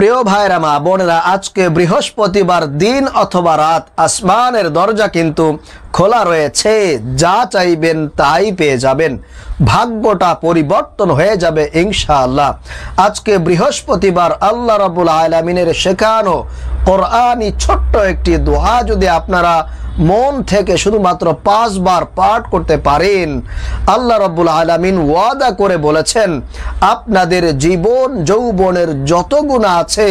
প্রিয় ভাইরা মা বোনেরা, আজকে বৃহস্পতিবার দিন অথবা রাত আসমানের দরজা কিন্তু খোলা রয়েছে। যা চাইবেন তাই পেয়ে যাবেন, ভাগ্যটা পরিবর্তন হয়ে যাবে ইনশাআল্লাহ। আজকে বৃহস্পতিবার আল্লাহ রাব্বুল আলামিনের শেখানো কোরআনি ছোট্ট একটি দোয়া যদি আপনারা মন থেকে শুধুমাত্র 5 বার পাঠ করতে পারেন, আল্লাহ রাব্বুল আলামিন ওয়াদা করে বলেছেন আপনাদের জীবন যৌবনের যত গুনাহ আছে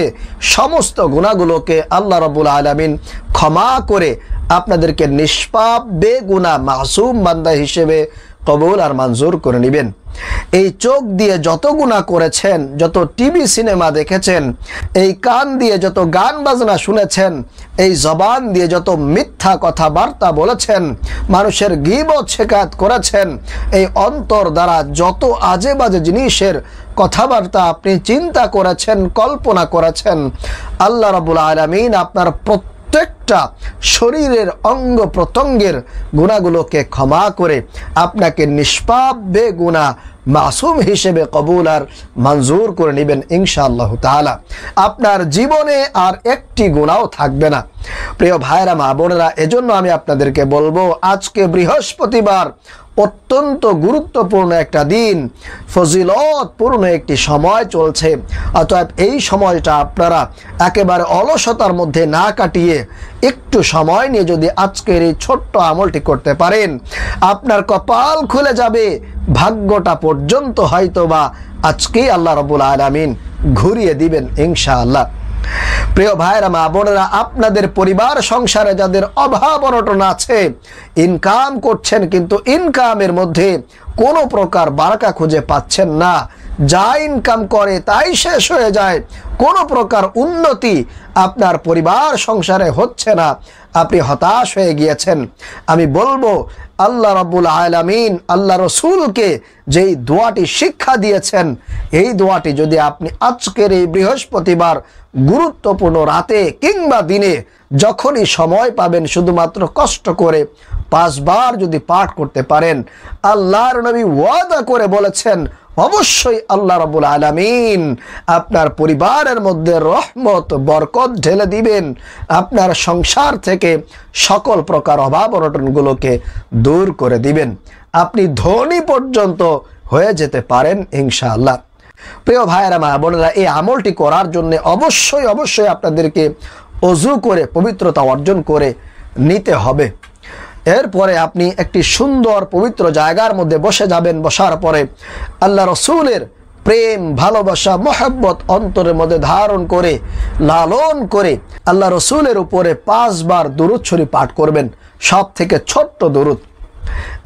সমস্ত গুনাহগুলোকে আল্লাহ রাব্বুল আলামিন ক্ষমা করে আপনাদেরকে নিষ্পাপ বেগুনাহ মাসুম বান্দা হিসেবে কবুল আর মঞ্জুর করে নেবেন। এই চোখ দিয়ে যত গুনাহ করেছেন, যত টিভি সিনেমা দেখেছেন, এই কান দিয়ে যত গান বাজনা শুনেছেন, এই জবান দিয়ে যত মিথ্যা কথাবার্তা বলেছেন, মানুষের গীবত শিকায়ত করেছেন, এই অন্তর দ্বারা যত আজে বাজে জিনিসের কথাবার্তা আপনি চিন্তা করেছেন, কল্পনা করেছেন, আল্লাহ রাব্বুল আলামিন আপনার প্রত্যেকটা শরীরের অঙ্গ প্রত্যঙ্গের গুনাহগুলোকে ক্ষমা করে আপনাকে নিষ্পাপ বেগুনাহ মাসুম হিসেবে কবুল আর মঞ্জুর করে নেবেন ইনশাআল্লাহ তাআলা। আপনার জীবনে আর একটি গুনাহও থাকবে না। প্রিয় ভাইরা মা বোনেরা, এজন্য আমি আপনাদেরকে বলবো আজকে বৃহস্পতিবার অত্যন্ত গুরুত্বপূর্ণ একটা দিন, ফজিলতপূর্ণ একটি সময় চলছে। অতএব এই সময়টা আপনারা একেবারে অলসতার মধ্যে না কাটিয়ে একটু সময় নিয়ে যদি আজকের এই ছোট্ট আমলটি করতে পারেন, আপনার কপাল খুলে যাবে। ভাগ্যটা পর্যন্ত হয়তোবা আজকেই আল্লাহ রাব্বুল আলামিন ঘুরিয়ে দিবেন ইনশাআল্লাহ। প্রিয় ভাইরা মা বোনেরা, আপনাদের পরিবার সংসারে যাদের অভাব অনটন আছে, ইনকাম করছেন কিন্তু ইনকামের মধ্যে কোনো প্রকার বারাকা খুঁজে পাচ্ছেন না, যা ইনকাম করে তাই শেষ হয়ে যায়, কোনো প্রকার উন্নতি আপনার পরিবার সংসারে হচ্ছে না, আপনি হতাশ হয়ে গিয়েছেন, আমি বলবো আল্লাহ রাব্বুল আলামিন আল্লাহ রসুলকে যেই দোয়াটি শিক্ষা দিয়েছেন, এই দোয়াটি যদি আপনি আজকের এই বৃহস্পতিবার গুরুত্বপূর্ণ রাতে কিংবা দিনে যখনই সময় পাবেন শুধুমাত্র কষ্ট করে 5 বার যদি পাঠ করতে পারেন, আল্লাহর নবী ওয়াদা করে বলেছেন অবশ্যই আল্লাহ রাব্বুল আলামিন আপনার পরিবারের মধ্যে রহমত বরকত ঢেলে দিবেন, আপনার সংসার থেকে সকল প্রকার অভাব অনটনগুলোকে দূর করে দিবেন, আপনি ধনী পর্যন্ত হয়ে যেতে পারেন ইনশাআল্লাহ। প্রিয় ভাইয়েরা মা বোনেরা, এই আমলটি করার জন্য অবশ্যই আপনাদেরকে ওযু করে পবিত্রতা অর্জন করে নিতে হবে। এরপরে আপনি একটি সুন্দর পবিত্র জায়গার মধ্যে বসে যাবেন। বসার পরে আল্লাহ রসুলের প্রেম ভালোবাসা মহব্বত অন্তরের মধ্যে ধারণ করে লালন করে আল্লাহ রসুলের উপরে 5 বার দুরূদ শরীফ পাঠ করবেন, সব থেকে ছোট্ট দুরূদ।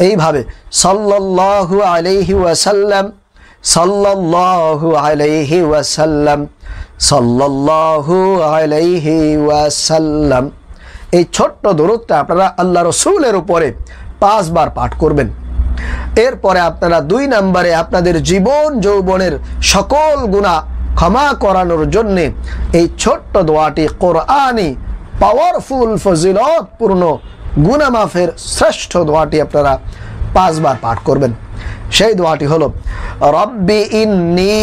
এইভাবে সাল্লাল্লাহু আলাইহি ওয়াসাল্লাম, সাল্লাল্লাহু আলাইহি ওয়াসাল্লাম, সাল্লাল্লাহু আলাইহি ওয়াসাল্লাম, এই ছোট্ট দুরূদটা আপনারা আল্লাহ রসুলের উপরে 5 বার পাঠ করবেন। এরপরে আপনারা 2 নম্বরে আপনাদের জীবন যৌবনের সকল গুনাহ ক্ষমা করানোর জন্য এই ছোট্ট দোয়াটি কোরআনি পাওয়ারফুল ফজিলতপূর্ণ গুনাহ মাফের শ্রেষ্ঠ দোয়াটি আপনারা 5 বার পাঠ করবেন। সেই দোয়াটি হলো রব্বি ইন্নী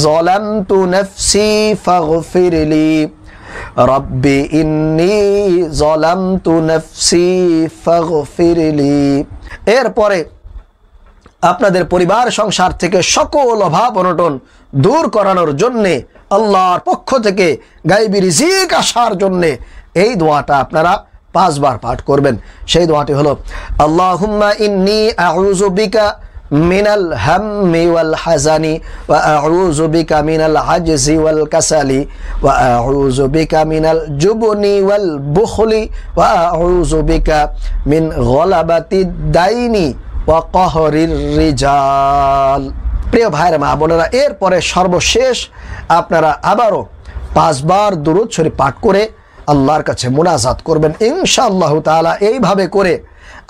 যালামতু নাফসি ফাগফিরলি, রব্বি ইন্নী যালামতু নাফসি ফাগফিরলি। এরপরে আপনাদের পরিবার সংসার থেকে সকল অভাব অনটন দূর করানোর জন্যে আল্লাহর পক্ষ থেকে গায়বী রিজিক আসার জন্যে এই দোয়াটা আপনারা 5 বার পাঠ করবেন। সেই দোয়াটি হলো আল্লাহুম্মা ইন্নী আউযু বিকা মিনাল হাম্মি ওয়াল হাজানি ওয়া আউযু বিকা মিনাল আজজি ওয়াল কাসালি ওয়া আউযু বিকা মিনাল জুবনি ওয়াল বুখলি ওয়া আউযু বিকা মিন গলাবাতিদ দাইনি ওয়া কাহরির রিজাল। প্রিয় ভাইরা মা বোনেরা, এরপরে সর্বশেষ আপনারা আবারও 5 বার দুরূদ শরীফ পাঠ করে আল্লাহর কাছে মুনাজাত করবেন ইনশাআল্লাহ তাআলা। এইভাবে করে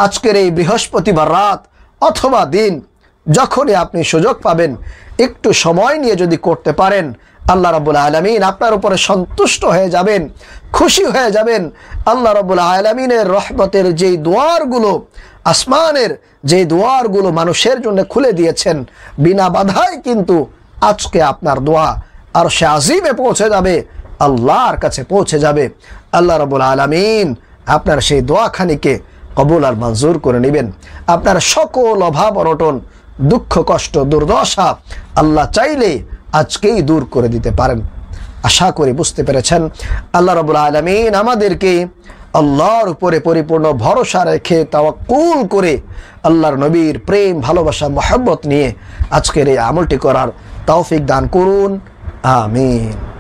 আজকের এই বৃহস্পতিবার রাত অথবা দিন যখনই আপনি সুযোগ পাবেন একটু সময় নিয়ে যদি করতে পারেন, আল্লাহ রাব্বুল আলামিন আপনার উপরে সন্তুষ্ট হয়ে যাবেন, খুশি হয়ে যাবেন। আল্লাহ রাব্বুল আলামিনের রহমতের যেই দুয়ারগুলো, আসমানের যেই দুয়ারগুলো মানুষের জন্য খুলে দিয়েছেন বিনা বাধায়, কিন্তু আজকে আপনার দোয়া আর সে আজিমে পৌঁছে যাবে, আল্লাহর কাছে পৌঁছে যাবে। আল্লাহ রাব্বুল আলামিন আপনার সেই দোয়াখানিকে কবুল আর মঞ্জুর করে নেবেন। আপনার সকল অভাব অনটন, দুঃখ কষ্ট দুর্দশা আল্লাহ চাইলে আজকেই দূর করে দিতে পারেন। আশা করি বুঝতে পেরেছেন। আল্লাহ রাব্বুল আলামিন আমাদেরকে আল্লাহর উপরে পরিপূর্ণ ভরসা রেখে তাওয়াক্কুল করে আল্লাহর নবীর প্রেম ভালোবাসা মহব্বত নিয়ে আজকের এই আমলটি করার তৌফিক দান করুন। আমিন।